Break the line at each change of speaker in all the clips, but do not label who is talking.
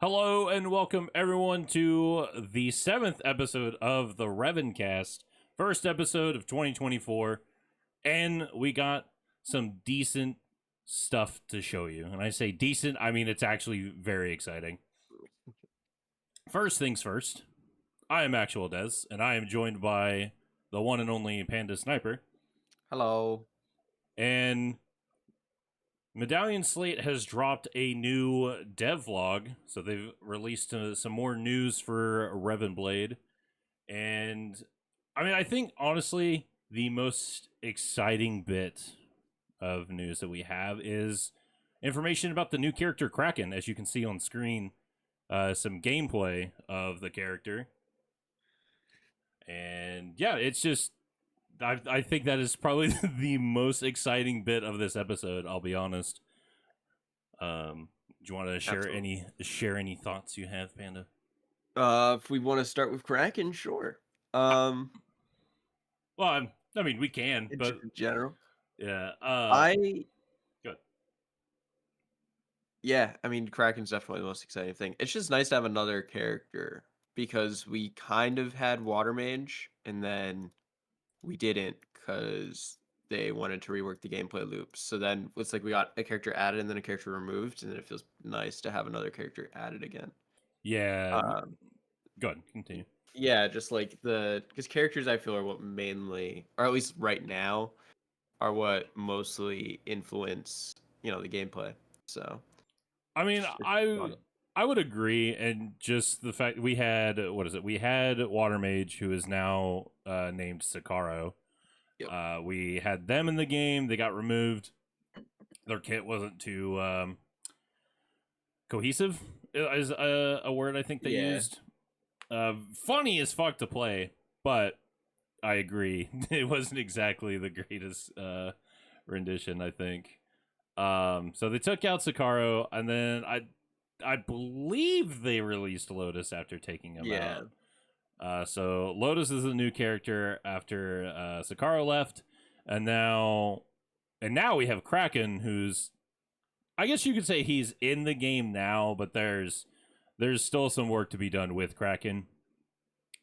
Hello and welcome everyone to the 7th episode of the RevenCast, first episode of 2024, and we got some decent stuff to show you. And I say decent, I mean it's actually very exciting. First things first, I am Actual Des, and I am joined by the one and only Panda Sniper,
Hello.
and Medallion Slate has dropped a new devlog, so they've released some more news for Reven Blade, and I mean, I think honestly the most exciting bit of news that we have is information about the new character Kraken. As you can see on screen, some gameplay of the character, and yeah, it's just I think that is probably the most exciting bit of this episode. I'll be honest. Do you want to share any thoughts you have, Panda?
If we want to start with Kraken, sure.
Well, I mean, we can,
In
but
general,
yeah.
I
Good.
I mean, Kraken's definitely the most exciting thing. It's just nice to have another character because we kind of had Water Mage and then we didn't because they wanted to rework the gameplay loops. So then it's like we got a character added and then a character removed, and then it feels nice to have another character added again.
Yeah. Go ahead, continue.
Yeah, just like because characters I feel are what mainly, or at least right now, are what mostly influence the gameplay. So
I mean,
it's fun.
I would agree, and just the fact we had we had Water Mage, who is now named Sakaro.
Yep.
We had them in the game. They got removed. Their kit wasn't too cohesive. Is a word I think they
Yeah.
used. Funny as fuck to play, but I agree. It wasn't exactly the greatest rendition, I think. So they took out Sakaro, and then I believe they released Lotus after taking him out. So Lotus is a new character after Sakaro left, and now we have Kraken, who's, I guess you could say he's in the game now, but there's still some work to be done with Kraken.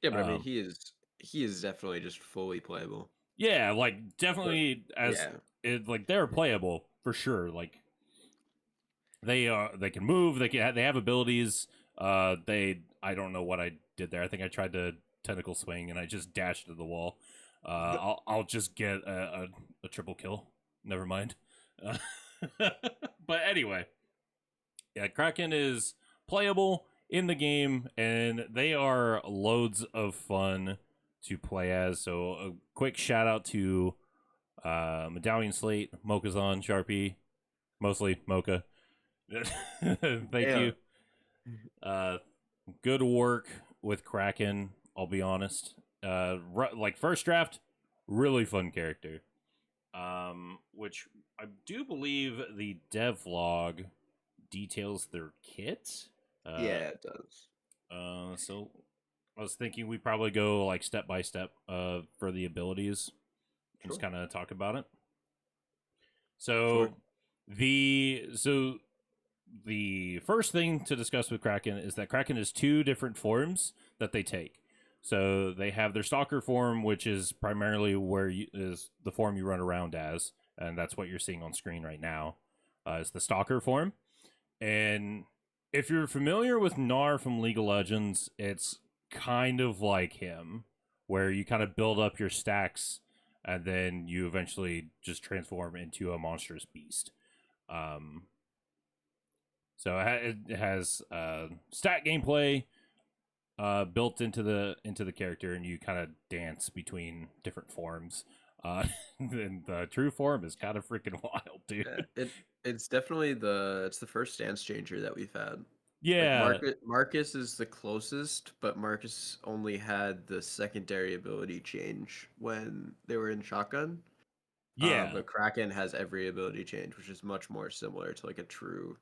Yeah, but I mean, he is definitely just fully playable.
Yeah, like definitely like they're playable for sure. Like they can move, they have abilities. I don't know what I did there. I think I tried to tentacle swing and I just dashed to the wall. I'll just get a triple kill. Never mind. But anyway, yeah, Kraken is playable in the game, and they are loads of fun to play as. So a quick shout out to Medallion Slate, Mokazon, Sharpie, mostly Mocha. Thank you. Good work with Kraken, I'll be honest. Like first draft, really fun character. Which I do believe the devlog details their kit.
Yeah, it does.
So I was thinking we probably go like step by step for the abilities and just kind of talk about it. So the first thing to discuss with Kraken is that Kraken has two different forms that they take. So they have their Stalker form, which is primarily is the form you run around as, and that's what you're seeing on screen right now. Is the Stalker form, and if you're familiar with Gnar from League of Legends, it's kind of like him, where you kind of build up your stacks, and then you eventually just transform into a monstrous beast. So it has stat gameplay built into the character, and you kind of dance between different forms. And the true form is kind of freaking wild, dude.
Yeah, it's definitely it's the first stance changer that we've had.
Yeah,
Like Marcus is the closest, but Marcus only had the secondary ability change when they were in shotgun.
yeah.
But Kraken has every ability change, which is much more similar to like a true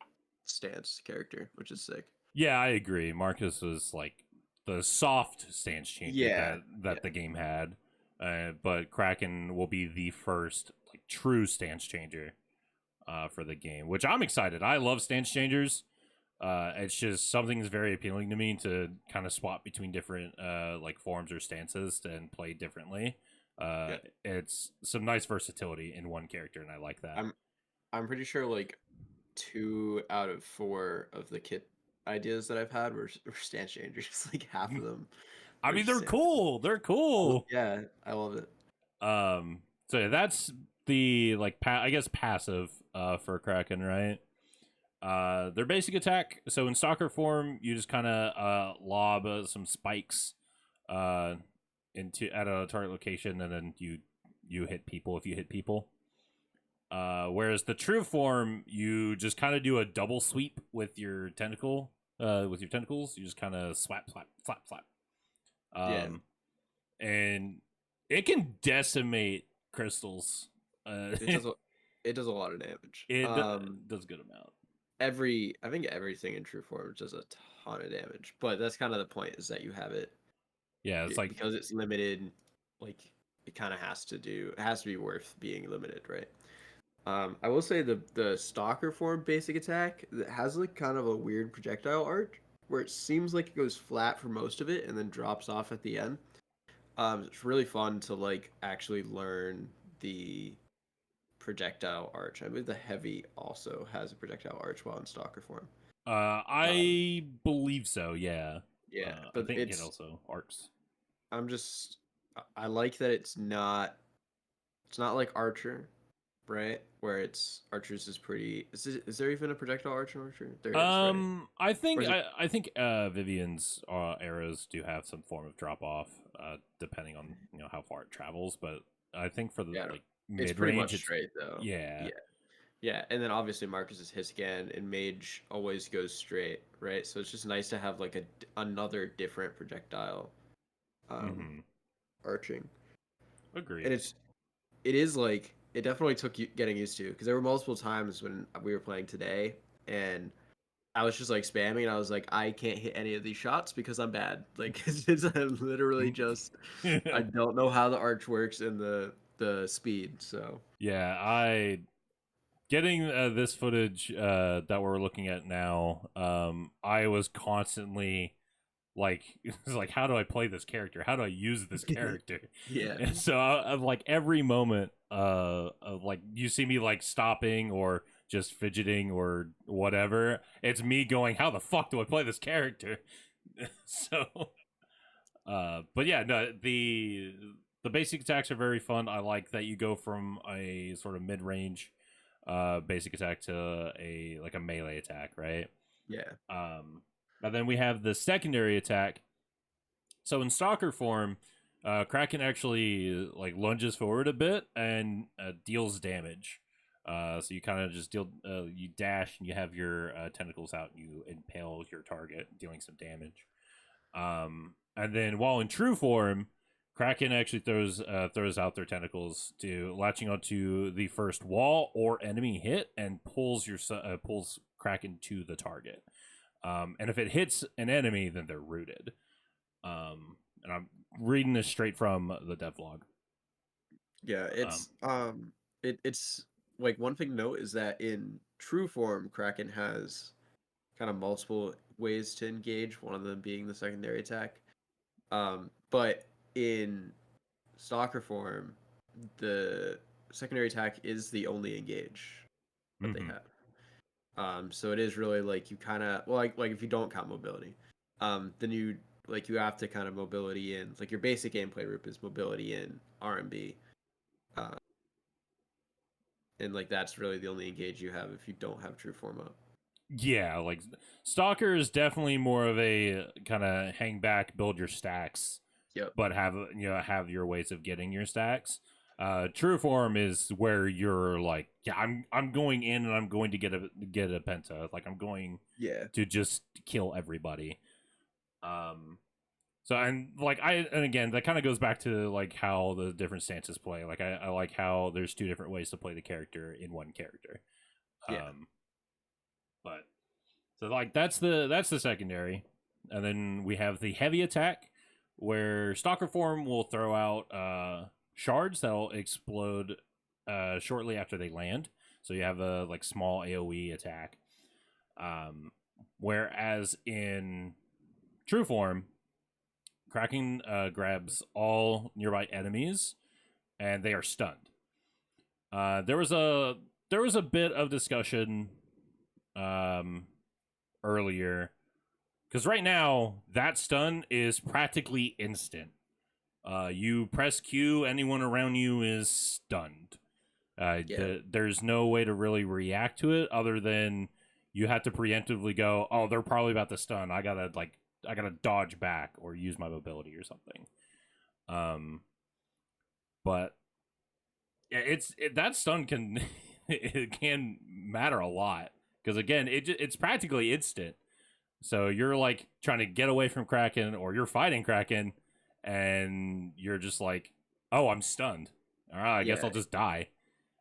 stance character, which is sick.
Yeah, I agree. Marcus was like the soft stance changer that the game had, but Kraken will be the first like true stance changer for the game, which I'm excited. I love stance changers. It's just something that's very appealing to me to kind of swap between different like forms or stances and play differently.
Yeah.
It's some nice versatility in one character, and I like that.
I'm pretty sure like 2 out of 4 of the kit ideas that I've had were stance changers. Like half of them
I
were
mean,
just
they're
stance.
cool. They're cool.
Yeah, I love it.
So yeah, that's the like I guess passive for Kraken, right? Their basic attack. So in stalker form, you just kind of lob some spikes uh into at a target location, and then you hit people if you hit people. Whereas the true form, you just kind of do a double sweep with your tentacle, with your tentacles. You just kind of slap, slap, slap, slap.
Yeah,
And it can decimate crystals.
it does. It does a lot of damage.
Does a good amount.
I think everything in true form does a ton of damage, but that's kind of the point is that you have it
Yeah, it's like
because it's limited. Like it kind of has to do. It has to be worth being limited, right? I will say the stalker form basic attack that has like kind of a weird projectile arc where it seems like it goes flat for most of it and then drops off at the end. It's really fun to like actually learn the projectile arch. I believe the heavy also has a projectile arch while in stalker form. Um,
I believe so. Yeah.
yeah,
I
but
think it also arcs.
I'm just I like that it's not like Archer, right? Where it's Archer's is pretty. Is there even a projectile arch in Archer? There is, right?
I
Or
think
is it?
I think Vivian's arrows do have some form of drop off, depending on how far it travels. But I think for the
Yeah,
like
it's
mid
pretty
range,
much
it's
straight though.
yeah.
Yeah, yeah, and then obviously Marcus is his again, and Mage always goes straight, right? So it's just nice to have like another different projectile, um,
Mm-hmm.
arching,
Agreed.
and it is like it definitely took you getting used to because there were multiple times when we were playing today and I was just like spamming and I was like I can't hit any of these shots because I'm bad. Like I'm literally just I don't know how the arch works and the speed. So
Yeah, I getting this footage that we're looking at now. I was constantly like, it's like, how do I play this character? How do I use this character?
yeah,
And so, like every moment, of like you see me like stopping or just fidgeting or whatever, it's me going, how the fuck do I play this character? So, but yeah, no, the basic attacks are very fun. I like that you go from a sort of mid range basic attack to a like a melee attack, right?
yeah,
And then we have the secondary attack. So in stalker form, Kraken actually like lunges forward a bit and deals damage. So you kind of just you dash and you have your tentacles out and you impale your target, dealing some damage. And then while in true form, Kraken actually throws out their tentacles to latching onto the first wall or enemy hit and pulls Kraken to the target. And if it hits an enemy, then they're rooted. And I'm reading this straight from the devlog.
yeah.
Um,
It's like one thing to note is that in true form, Kraken has kind of multiple ways to engage. One of them being the secondary attack. But in stalker form, the secondary attack is the only engage that they
mhm.
have. So it is really like you kind of well, like if you don't count mobility, then you have to kind of mobility in like your basic gameplay route is mobility in RMB, uh, and like that's really the only engage you have if you don't have true form up.
Yeah, like Stalker is definitely more of a kind of hang back, build your stacks,
Yep.
but have your ways of getting your stacks. True form is where you're like, yeah, I'm going in and I'm going to get a penta. Like I'm going
Yeah.
to just kill everybody. Um, so and again that kind of goes back to like how the different stances play. Like I like how there's two different ways to play the character in one character.
Yeah.
Um, but so like that's the secondary, and then we have the heavy attack where Stalker form will throw out shards that'll explode shortly after they land. So you have a like small AOE attack. Whereas in true form, Kraken grabs all nearby enemies, and they are stunned. There was a bit of discussion earlier because right now that stun is practically instant. You press Q, anyone around you is stunned.
Yeah.
There's no way to really react to it other than you have to preemptively go, oh, they're probably about to stun. I gotta dodge back or use my mobility or something. But that stun can it can matter a lot because again, it's practically instant. So you're like trying to get away from Kraken or you're fighting Kraken, and you're just like, oh, I'm stunned. All right, I guess I'll
Yeah.
just die.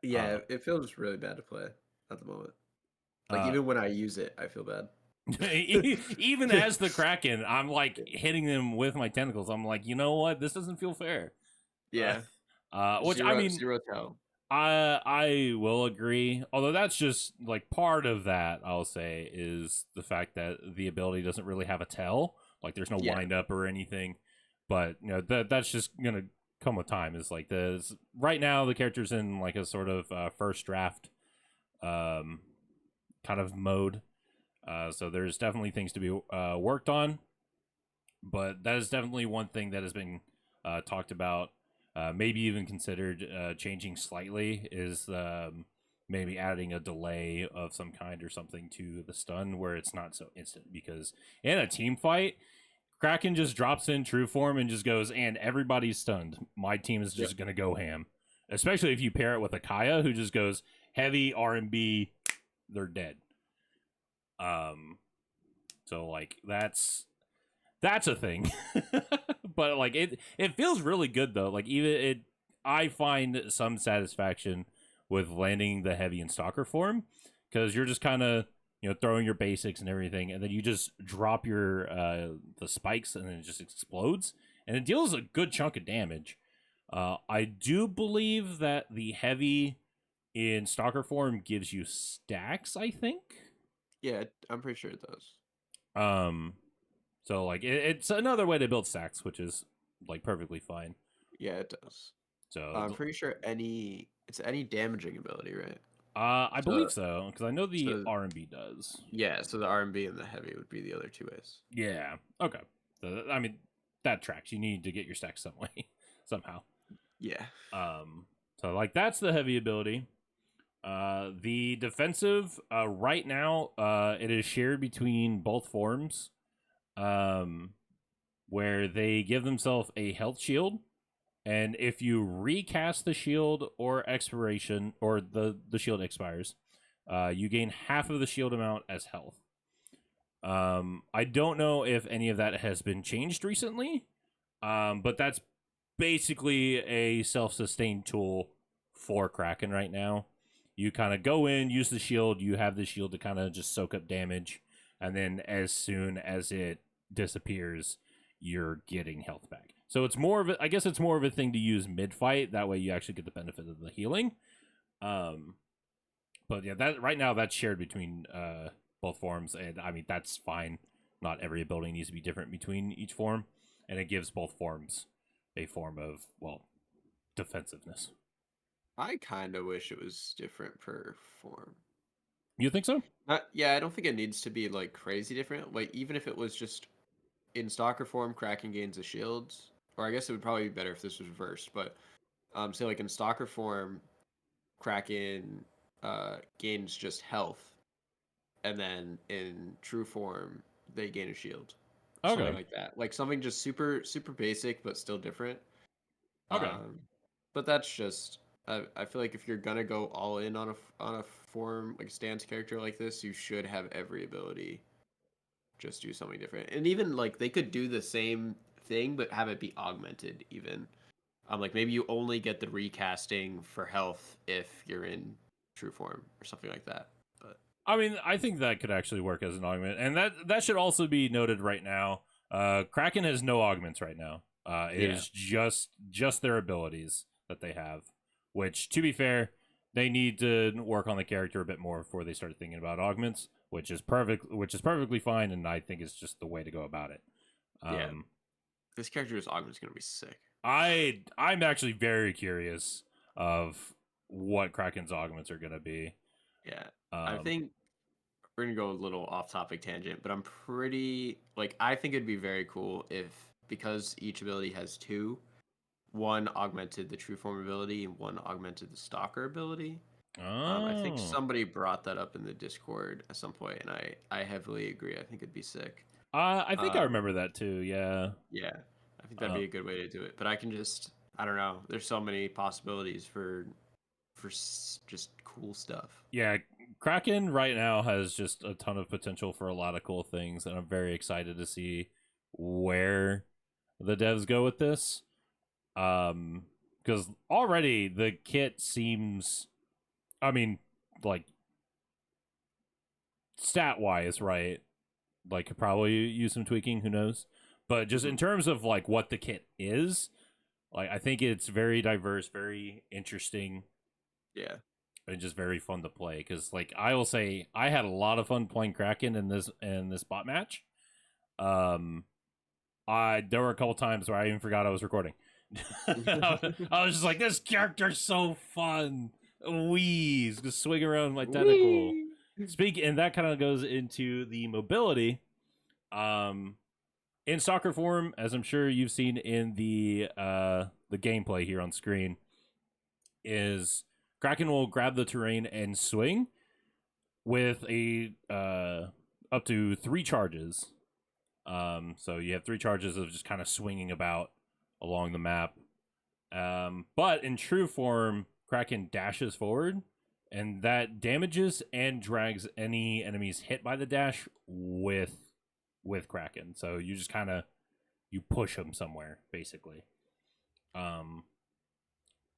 Yeah, it feels really bad to play at the moment. Like
Uh,
even when I use it, I feel bad.
even as the Kraken, I'm like hitting them with my tentacles. I'm like, you know what? This doesn't feel fair. Uh,
Yeah.
which I mean,
Zero tell.
I will agree. Although that's just like part of that. I'll say is the fact that the ability doesn't really have a tell. Like there's no
Yeah.
wind up or anything. But you know that's just gonna come with time. Is like right now the character's in like a sort of first draft kind of mode. So there's definitely things to be worked on, but that is definitely one thing that has been talked about, maybe even considered changing slightly. Is maybe adding a delay of some kind or something to the stun where it's not so instant. Because in a team fight, Kraken just drops in true form and just goes, and everybody's stunned. My team is just gonna go ham, especially if you pair it with a Kaya who just goes heavy R&B, they're dead. So like that's a thing. But like it feels really good though. Like even it I find some satisfaction with landing the heavy in stalker form because you're just kind of throwing your basics and everything, and then you just drop your the spikes and then it just explodes and it deals a good chunk of damage. I do believe that the heavy in stalker form gives you stacks, I think.
Yeah, I'm pretty sure it does.
So like it's another way to build stacks, which is like perfectly fine.
Yeah, it does.
So
I'm pretty sure it's any damaging ability, right?
I
So
believe so because I know the
so
R&B does.
yeah, so the R&B and the heavy would be the other two ways.
Yeah. Okay. So, I mean that tracks. You need to get your stacks some way somehow.
Yeah.
So like that's the heavy ability. The defensive right now it is shared between both forms. Where they give themselves a health shield, and if you recast the shield or expiration or the shield expires, you gain half of the shield amount as health. I don't know if any of that has been changed recently, but that's basically a self-sustained tool for Kraken right now. You kind of go in, use the shield, you have the shield to kind of just soak up damage, and then as soon as it disappears, you're getting health back. So it's more of I guess it's more of a thing to use mid-fight. That way you actually get the benefit of the healing. But yeah, that right now that's shared between both forms, and I mean that's fine. Not every ability needs to be different between each form, and it gives both forms a form of defensiveness.
I kind of wish it was different per form.
You think so?
Yeah, I don't think it needs to be like crazy different. Like even if it was just in stalker form, Kraken gains a shield, or I guess it would probably be better if this was reversed. But say like in stalker form, Kraken gains just health, and then in true form they gain a shield, something
Okay.
like that. Like something just super basic but still different.
Okay.
But that's just I feel like if you're gonna go all in on a form like a stance character like this, you should have every ability just do something different. And even like they could do the same thing but have it be augmented even. Like maybe you only get the recasting for health if you're in true form or something like that. But
I mean, I think that could actually work as an augment, and that should also be noted right now. Kraken has no augments right now. It
yeah.
is just their abilities that they have, which, to be fair, they need to work on the character a bit more before they start thinking about augments. which is perfectly fine, and I think it's just the way to go about it.
Yeah, this character's augment is gonna be sick.
I'm actually very curious of what Kraken's augments are gonna be.
Yeah, I
Um,
think we're gonna go a little off-topic tangent, but I'm pretty like I think it'd be very cool if because each ability has two, one augmented the true form ability and one augmented the stalker ability. I think
oh,
somebody brought that up in the Discord at some point, and I heavily agree. I think it'd be sick.
I think I
Um,
remember that too. Yeah.
yeah, I think that'd
Uh,
be a good way to do it. But I don't know. There's so many possibilities for just cool stuff.
yeah, Kraken right now has just a ton of potential for a lot of cool things, and I'm very excited to see where the devs go with this. Because already the kit seems, I mean, like stat wise, right? Like could probably use some tweaking. Who knows? But just
Hmm.
in terms of like what the kit is, like I think it's very diverse, very interesting,
Yeah.
and just very fun to play. Because like I will say, I had a lot of fun playing Kraken in this bot match. Um, I there were a couple times where I even forgot I was recording. I was just like, this character's so fun. Wheeze, just swing around my tentacle.
Whee!
And that kind of goes into the mobility. Um, in soccer form, as I'm sure you've seen in the gameplay here on screen, is Kraken will grab the terrain and swing with a up to 3 charges. So you have 3 charges of just kind of swinging about along the map. But in true form, Kraken dashes forward, and that damages and drags any enemies hit by the dash with Kraken. So you just kind of you push them somewhere, basically. Um,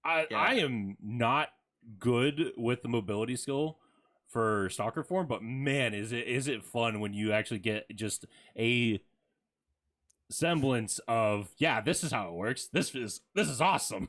I
Yeah.
am not good with the mobility skill for Stalker form, but man, is it fun when you actually get just a semblance of yeah, this is how it works. This is awesome.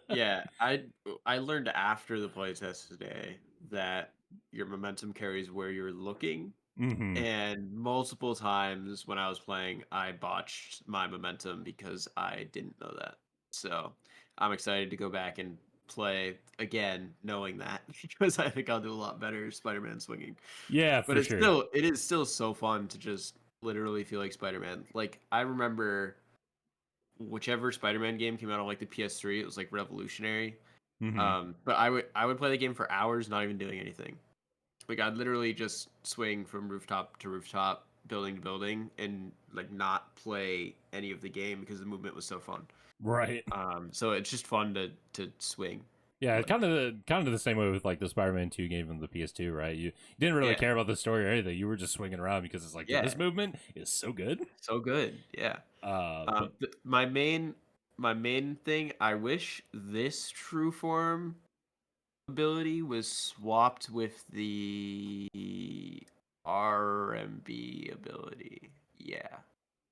Yeah. I learned after the playtest today that your momentum carries where you're looking.
Mm-hmm.
And multiple times when I was playing, I botched my momentum because I didn't know that. So I'm excited to go back and play again, knowing that because I think I'll do a lot better Spider-Man swinging.
Yeah,
But
for sure.
it is still so fun to just literally feel like Spider-Man. Like I remember whichever Spider-Man game came out on like the PS3, it was like revolutionary.
Mm-hmm.
But I would play the game for hours, not even doing anything. Like I'd literally just swing from rooftop to rooftop, building to building, and like not play any of the game because the movement was so fun.
Right.
So it's just fun to swing.
Yeah,
Like
kind of the same way with like the Spider-Man 2 game from the PS2, right? You didn't really
yeah,
care about the story or anything. You were just swinging around because it's like, dude,
yeah,
this movement is so good.
so good. Yeah.
But
My main thing, I wish this true form ability was swapped with the RMB ability. Yeah.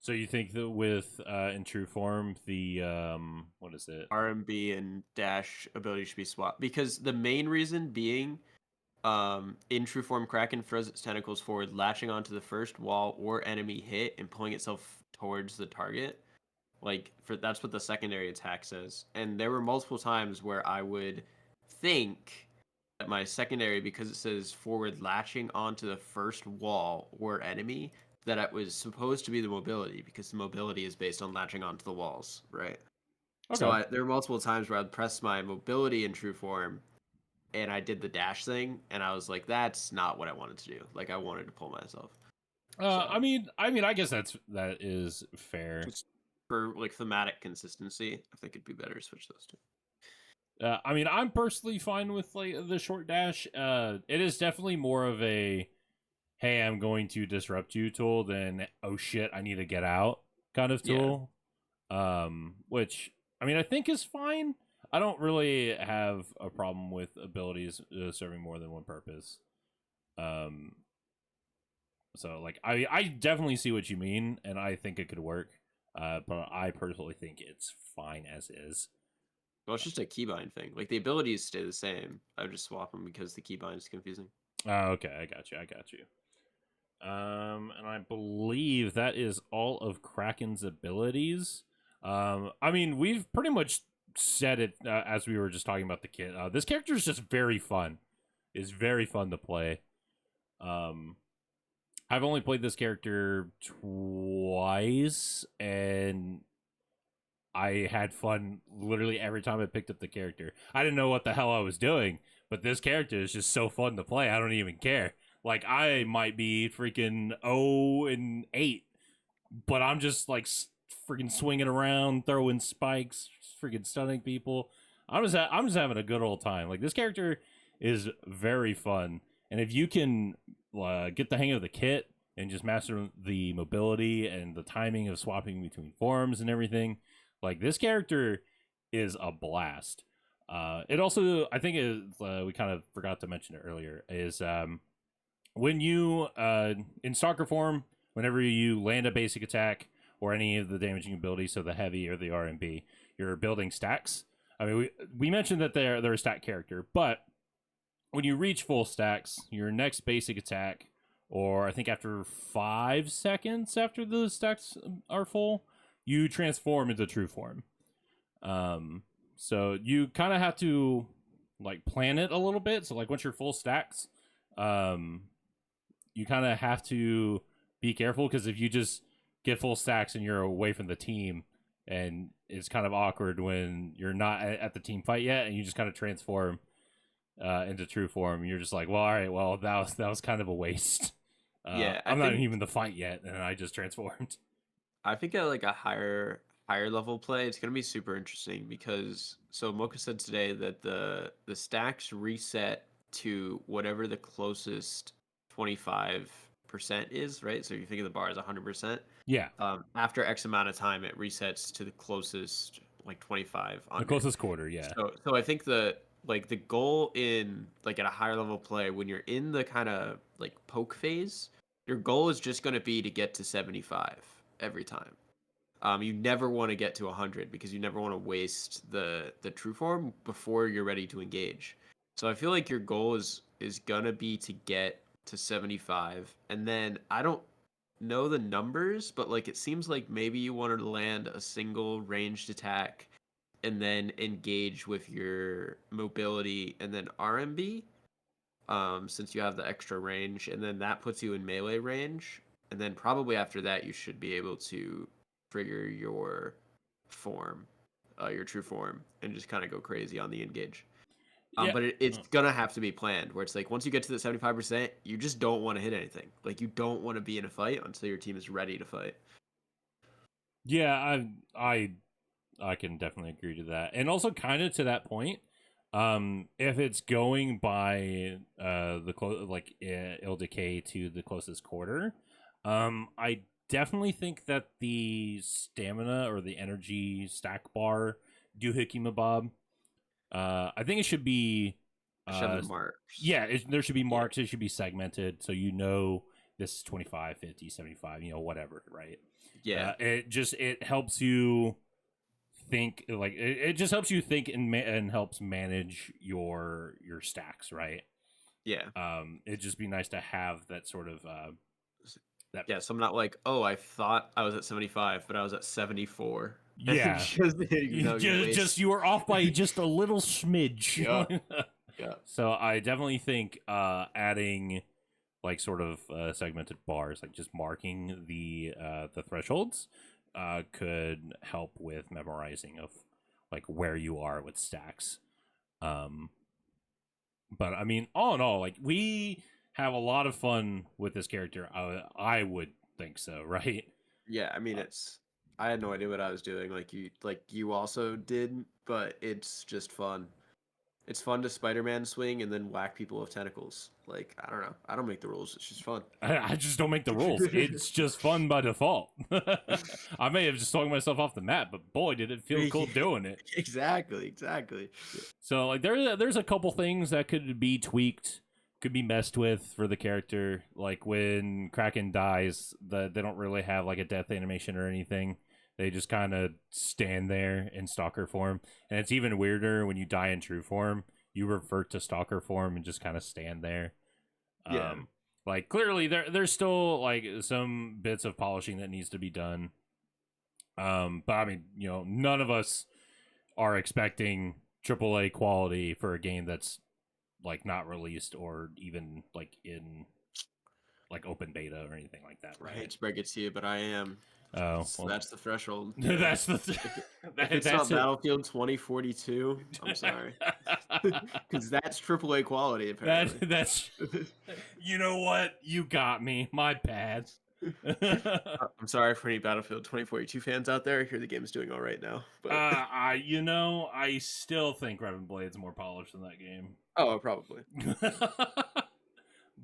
so you think that with in true form the what is it?
RMB and dash ability should be swapped because the main reason being in true form Kraken throws its tentacles forward, latching onto the first wall or enemy hit and pulling itself towards the target. Like for that's what the secondary attack says. And there were multiple times where I would think that my secondary, because it says forward latching onto the first wall or enemy, that it was supposed to be the mobility because the mobility is based on latching onto the walls, right? So
Okay.
there were multiple times where I'd press my mobility in true form and I did the dash thing and I was like, that's not what I wanted to do. Like I wanted to pull myself. So
I guess that is fair.
just for like thematic consistency, I think it'd be better to switch those two.
I'm personally fine with like the short dash. It is definitely more of a hey, I'm going to disrupt you tool than oh shit, I need to get out kind of
Yeah.
tool. Which I think is fine. I don't really have a problem with abilities serving more than one purpose. Um, so like I definitely see what you mean, and I think it could work. But I personally think it's fine as is.
Well, it's just a keybind thing. Like the abilities stay the same. I would just swap them because the keybind is confusing.
Okay, I got you. And I believe that is all of Kraken's abilities. I mean, we've pretty much said it as we were just talking about the kit. This character is just very fun. It's very fun to play. Um, I've only played this character twice, and I had fun literally every time I picked up the character. I didn't know what the hell I was doing, but this character is just so fun to play. I don't even care. Like, I might be freaking 0-8, but I'm just like freaking swinging around, throwing spikes, freaking stunning people. I'm just having a good old time. Like, this character is very fun, and if you can get the hang of the kit and just master the mobility and the timing of swapping between forms and everything, like, this character is a blast. It also, I think, is we kind of forgot to mention it earlier, is when you in stalker form, whenever you land a basic attack or any of the damaging abilities, so the heavy or the RMB, you're building stacks. I mean, we mentioned that they're a stack character, but when you reach full stacks, your next basic attack, or I think after 5 seconds after the stacks are full, you transform into true form. So you kind of have to like plan it a little bit. So like once you're full stacks, you kind of have to be careful, because if you just get full stacks and you're away from the team, and it's kind of awkward when you're not at the team fight yet, and you just kind of transform into true form. You're just like, well, all right, well, that was kind of a waste.
Yeah,
I'm not even in the fight yet, and I just transformed.
I think at like a higher level play, it's gonna be super interesting because so Mocha said today that the stacks reset to whatever the closest 25% is, right? So you think of the bar as 100%.
Yeah,
After X amount of time, it resets to the closest like 25
the
under.
closest quarter. Yeah,
So I think the goal in like at a higher level play when you're in the kind of like poke phase, your goal is just going to be to get to 75 every time. You never want to get to 100 because you never want to waste the true form before you're ready to engage. So I feel like your goal is gonna be to get to 75, and then I don't know the numbers, but like it seems like maybe you want to land a single ranged attack and then engage with your mobility and then RMB, since you have the extra range, and then that puts you in melee range, and then probably after that you should be able to trigger your form, your true form, and just kind of go crazy on the engage.
yeah.
But it's gonna have to be planned, where it's like once you get to the 75%, you just don't want to hit anything. Like you don't want to be in a fight until your team is ready to fight.
Yeah, I can definitely agree to that, and also kind of to that point. If it's going by like it'll decay to the closest quarter, I definitely think that the stamina or the energy stack bar doohickey mabob, I think it should be
Should have the marks.
yeah, there should be
Yeah.
marks. It should be segmented, so you know this is 25, 50, 75, whatever, right?
Yeah.
It helps you think, like it just helps you think and helps manage your stacks, right?
Yeah.
It'd just be nice to have that sort of that.
Yeah, so I'm not like, oh, I thought I was at 75, but I was at 74.
Yeah,
just,
you were off by just a little smidge.
Yeah. Yeah.
So I definitely think adding like sort of segmented bars, like just marking the thresholds, could help with memorizing of like where you are with stacks. But I mean, all in all, like we have a lot of fun with this character. I would think so, right?
Yeah, I mean I had no idea what I was doing like you also did, but it's just fun. It's fun to Spider-Man swing and then whack people with tentacles. Like, I don't know. I don't make the rules. It's just fun.
I just don't make the rules. It's just fun by default. I may have just talked myself off the map, but boy, did it feel cool doing it.
Exactly.
So like there's a couple things that could be tweaked, could be messed with for the character. Like when Kraken dies, they don't really have like a death animation or anything. They just kind of stand there in stalker form, and it's even weirder when you die in true form. You revert to stalker form and just kind of stand there.
Yeah.
Like clearly there's still like some bits of polishing that needs to be done. But I mean, none of us are expecting AAA quality for a game that's like not released or even like in like open beta or anything like that,
I hate
right?
to break it to you, but I am.
Oh, well,
That's the threshold. Yeah.
that's the
If it's
that's
not
it.
Battlefield 2042, I'm sorry. Because that's AAA quality,
that
apparently.
that's you know what? You got me. My bad.
I'm sorry for any Battlefield 2042 fans out there. I hear the game's doing all right now, but
I still think Reven Blade's more polished than that game.
oh, probably.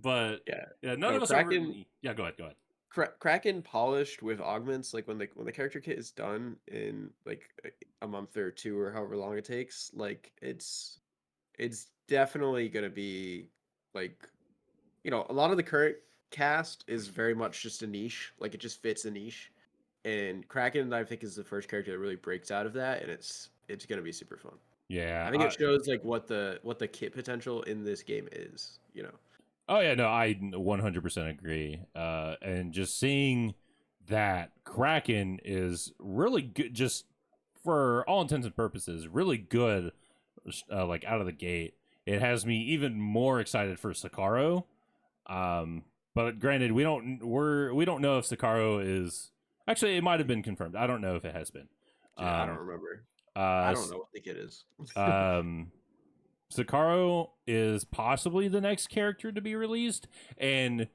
But
Yeah.
yeah, none
No,
of us are
Kraken
really. Yeah, go ahead. Go ahead.
Kraken polished with augments, like when the character kit is done in like a month or two or however long it takes, like it's definitely gonna be like a lot of the current cast is very much just a niche, like it just fits a niche. And Kraken, I think, is the first character that really breaks out of that, and it's gonna be super fun. I
Yeah.
think it shows like what the kit potential in this game is.
Oh yeah. No, I 100% agree. And just seeing that Kraken is really good, just for all intents and purposes, really good. Like out of the gate, it has me even more excited for Sakaro. But granted, we don't know if Sakaro is actually. It might have been confirmed. I don't know if it has been.
Dude, I don't
Um,
remember. I
uh,
don't know what the kit is.
um, Sakaro is possibly the next character to be released, and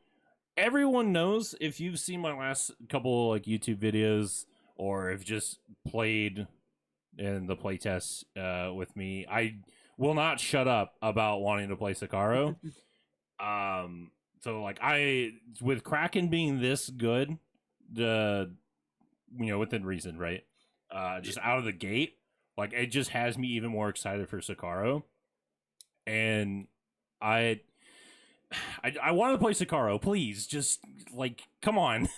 everyone knows if you've seen my last couple like YouTube videos or have just played in the playtests with me, I will not shut up about wanting to play Sakaro. So like I with Kraken being this good, the within reason, right?
Yeah.
Just out of the gate, like it just has me even more excited for Sakaro, and I I want to play Sakaro. Please, just like come on,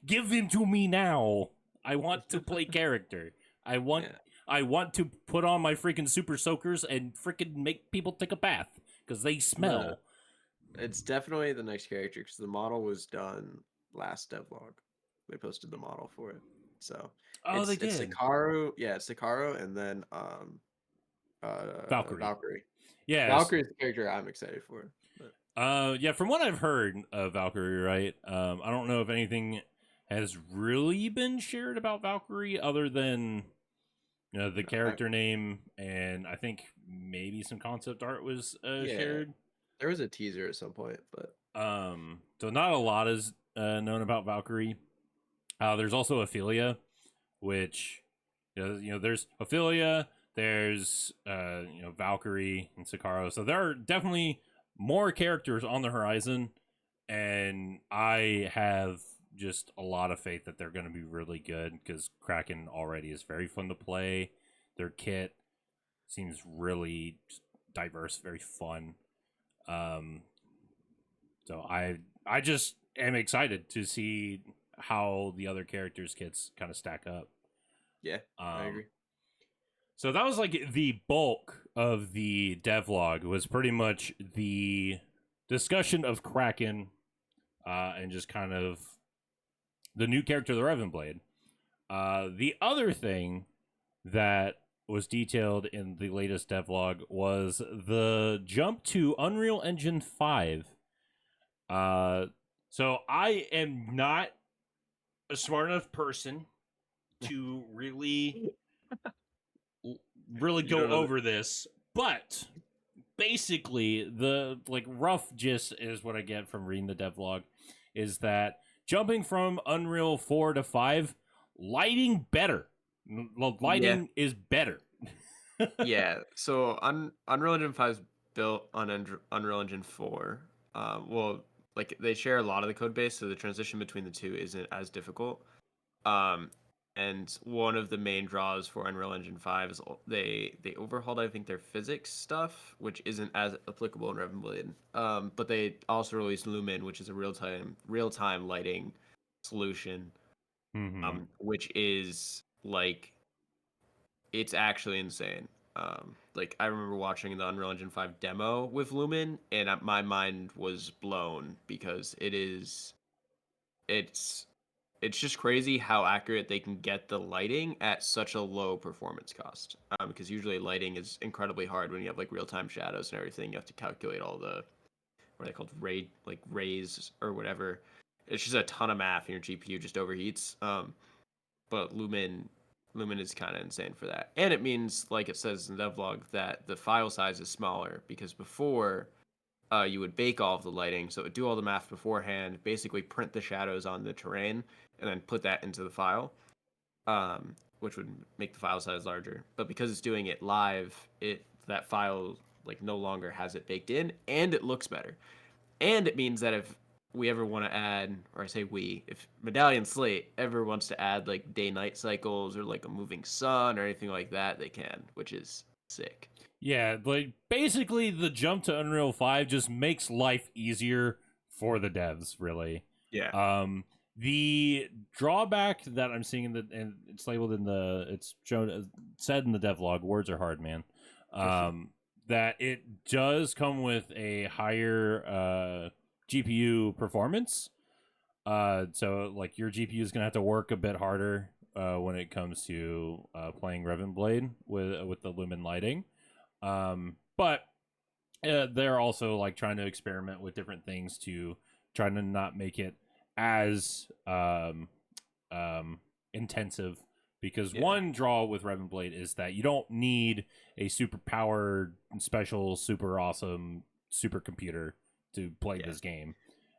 give him to me now. I want to play character. I want
Yeah.
I want to put on my freaking super soakers and freaking make people take a bath because they
The
smell.
It's definitely the next character because the model was done last devlog. They posted the model for it, so
Oh, they
it's
did.
Sakaru. Yeah, it's Sakaru, and then
Valkyrie.
Valkyrie.
Yes.
Valkyrie is the character I'm excited for. But
Yeah, from what I've heard of Valkyrie, right? I don't know if anything has really been shared about Valkyrie other than the
I,
character name, and I think maybe some concept art was
yeah,
shared.
there was a teaser at some point, but
So not a lot is known about Valkyrie. There's also Ophelia, which there's Ophelia, there's Valkyrie and Sakaro. So there are definitely more characters on the horizon, and I have just a lot of faith that they're going to be really good because Kraken already is very fun to play. Their kit seems really diverse, very fun. Um, so I just am excited to see how the other characters' kits kind of stack up.
yeah, I
Um,
agree.
so that was like the bulk of the devlog was pretty much the discussion of Kraken and just kind of the new character, the Reven Blade. The other thing that was detailed in the latest devlog was the jump to Unreal Engine 5. So I am not a smart enough person to really
You
go
don't know
over this, but basically the like rough gist is what I get from reading the devlog is that jumping from Unreal 4 to 5, lighting better.
yeah,
Lighting is better.
yeah. So Unreal Engine 5 is built on Unreal Engine 4. Well, like they share a lot of the code base, so the transition between the two isn't as difficult. Um, and one of the main draws for Unreal Engine 5 is they overhauled, I think, their physics stuff, which isn't as applicable in Reven Blade. But they also released Lumen, which is a real time lighting solution,
Mm-hmm.
which is like it's actually insane. Like I remember watching the Unreal Engine 5 demo with Lumen, and my mind was blown because it's it's just crazy how accurate they can get the lighting at such a low performance cost. Because usually lighting is incredibly hard when you have like real time shadows and everything. You have to calculate all the what are they called rays or whatever. It's just a ton of math, and your GPU just overheats. But Lumen is kind of insane for that, and it means like it says in the devlog that the file size is smaller because before you would bake all of the lighting, so it would do all the math beforehand, basically print the shadows on the terrain, and then put that into the file, which would make the file size larger. But because it's doing it live, that file like no longer has it baked in, and it looks better. And it means that if we ever want to add, or I say we, if Medallion Slate ever wants to add like day-night cycles or like a moving sun or anything like that, they can, which is sick.
Yeah, like basically the jump to Unreal 5 just makes life easier for the devs, really.
Yeah.
The drawback that I'm seeing and it's labeled in it's shown said in the devlog, words are hard, man. That it does come with a higher GPU performance. So like your GPU is gonna have to work a bit harder when it comes to playing Reven Blade with the Lumen lighting. But they're also like trying to experiment with different things to try to not make it as intensive, because one draw with Reven Blade is that you don't need a super powered, special, super awesome supercomputer to play this game,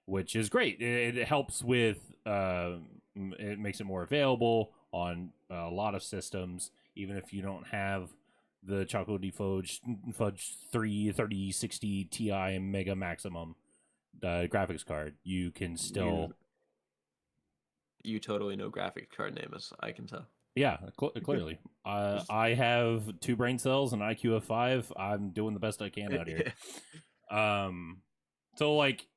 which is great. It helps with it makes it more available on a lot of systems, even if you don't have the Choco Fudge 3060 Ti Mega Maximum graphics card. You can still.
You totally know graphics card names, I can tell.
Yeah, clearly. I have 2 brain cells and IQ of 5. I'm doing the best I can out here. So like,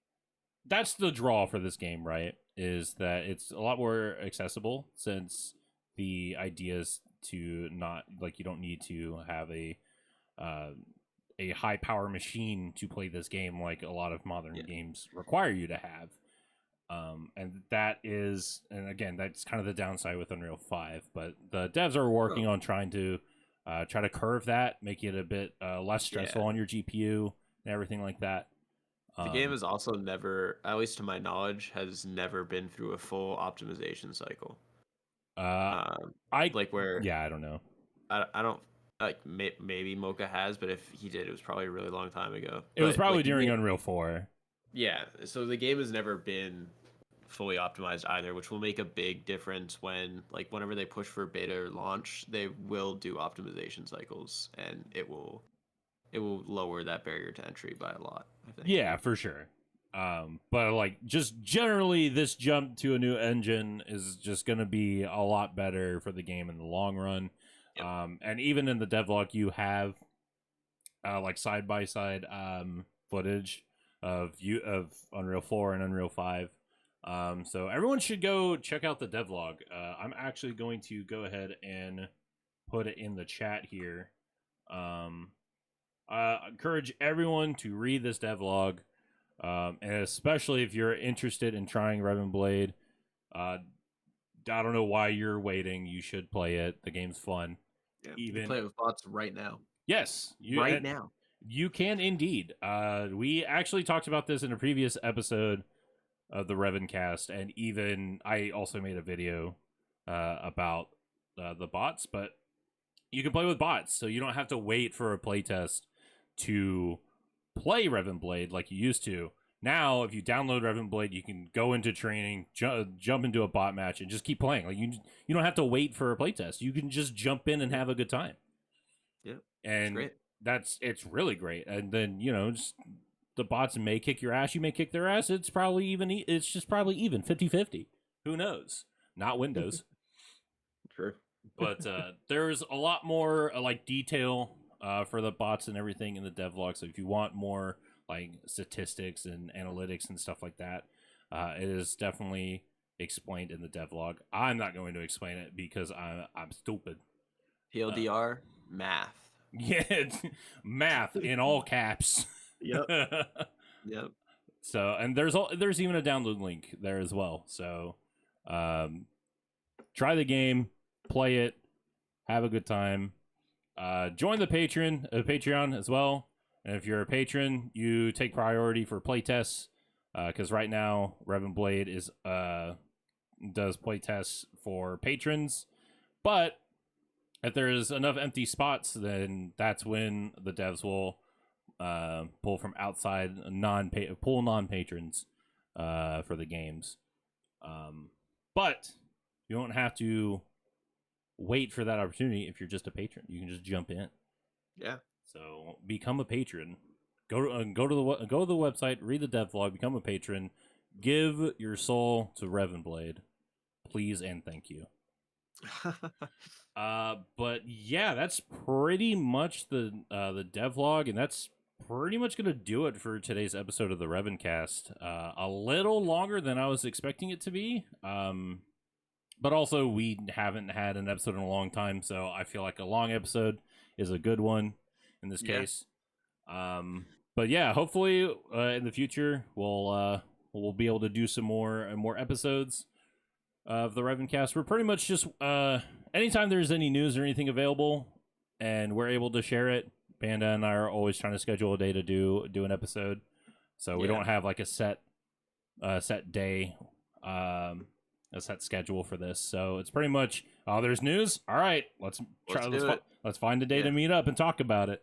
that's the draw for this game, right? Is that it's a lot more accessible, since the idea is to not like you don't need to have a high power machine to play this game like a lot of modern games require you to have. And that is, and again, that's kind of the downside with Unreal 5. But the devs are working on trying to try to curve that, make it a bit less stressful on your GPU and everything like that.
The game has also never, at least to my knowledge, has never been through a full optimization cycle.
I
like where
yeah, I don't know.
I don't like maybe Mocha has, but if he did, it was probably a really long time ago.
It was probably
like,
during Unreal 4.
Yeah, so the game has never been fully optimized either, which will make a big difference when whenever they push for beta launch, they will do optimization cycles, and it will lower that barrier to entry by a lot, I think.
Yeah, for sure. But like, just generally, this jump to a new engine is just going to be a lot better for the game in the long run.
Yep.
And even in the devlog, you have like side by side footage of Unreal 4 and Unreal 5. So everyone should go check out the devlog. I'm actually going to go ahead and put it in the chat here. Encourage everyone to read this devlog, and especially if you're interested in trying Reven Blade. I don't know why you're waiting. You should play it. The game's fun.
Yeah, you can play it with bots right now.
Yes,
now.
You can indeed. We actually talked about this in a previous episode of the RevenCast, and even I also made a video about the bots, but you can play with bots, so you don't have to wait for a playtest to play Reven Blade like you used to. Now, if you download Reven Blade, you can go into training, jump into a bot match, and just keep playing. Like you don't have to wait for a playtest. You can just jump in and have a good time.
Yeah,
and
great.
It's really great. And then just the bots may kick your ass, you may kick their ass. It's probably even. It's just probably even 50-50. Who knows? Not Windows.
True.
But there's a lot more like detail for the bots and everything in the devlog. So if you want more like statistics and analytics and stuff like that, it is definitely explained in the devlog. I'm not going to explain it because I'm stupid.
TLDR, math.
Yeah, math in all caps.
Yep. Yep.
So, and there's even a download link there as well. So, try the game, play it, have a good time. Join the Patreon as well. And if you're a patron, you take priority for playtests. Because right now, Reven Blade does playtests for patrons. But if there's enough empty spots, then that's when the devs will pull from outside non-patrons for the games. But you don't have to wait for that opportunity if you're just a patron. You can just jump in.
Yeah.
So become a patron. Go to the website, read the devlog, become a patron, give your soul to Reven Blade, please and thank you. But yeah, that's pretty much the devlog, and that's pretty much gonna do it for today's episode of the RevenCast. A little longer than I was expecting it to be. But also we haven't had an episode in a long time, so I feel like a long episode is a good one in this case. But yeah, hopefully in the future we'll be able to do some more episodes of the RevenCast. We're pretty much just anytime there's any news or anything available and we're able to share it, Panda and I are always trying to schedule a day to do an episode. So we don't have like a set day, a set schedule for this. So it's pretty much, oh, there's news. All right, let's find a day to meet up and talk about it.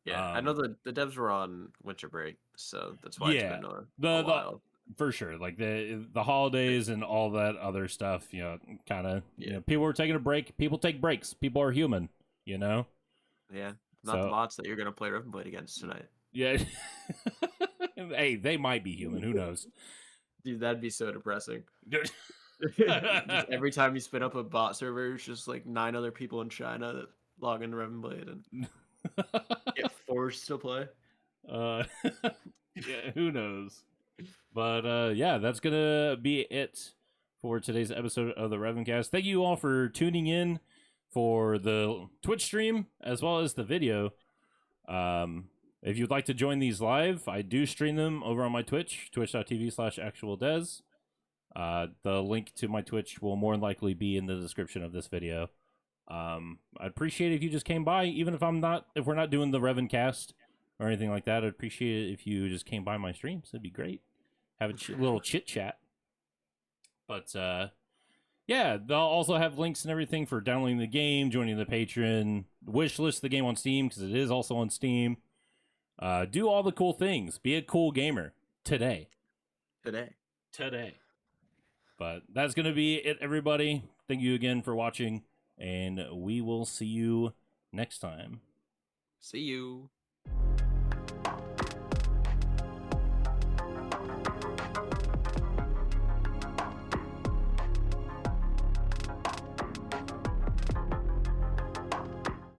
Yeah, I know the devs were on winter break, so that's why it's been a while.
For sure, like the holidays and all that other stuff, kind of, people are taking a break. People take breaks. People are human,
Yeah, not the bots that you're gonna play Reven Blade against tonight.
Yeah, hey, they might be human. Who knows?
Dude, that'd be so depressing. Just every time you spin up a bot server, it's just like 9 other people in China that log into Reven Blade and get forced to play.
Yeah, who knows? But yeah, that's gonna be it for today's episode of the RevenCast. Thank you all for tuning in for the Twitch stream as well as the video. If you'd like to join these live, I do stream them over on my Twitch, twitch.tv/actualdez. The link to my Twitch will more than likely be in the description of this video. I'd appreciate it if you just came by, even if we're not doing the RevenCast or anything like that. I'd appreciate it if you just came by my streams. That'd be great. Have a little chit chat. But yeah, they'll also have links and everything for downloading the game, joining the Patreon, wishlist the game on Steam because it is also on Steam. Do all the cool things. Be a cool gamer today. But that's gonna be it, everybody. Thank you again for watching, and we will see you next time.
See you.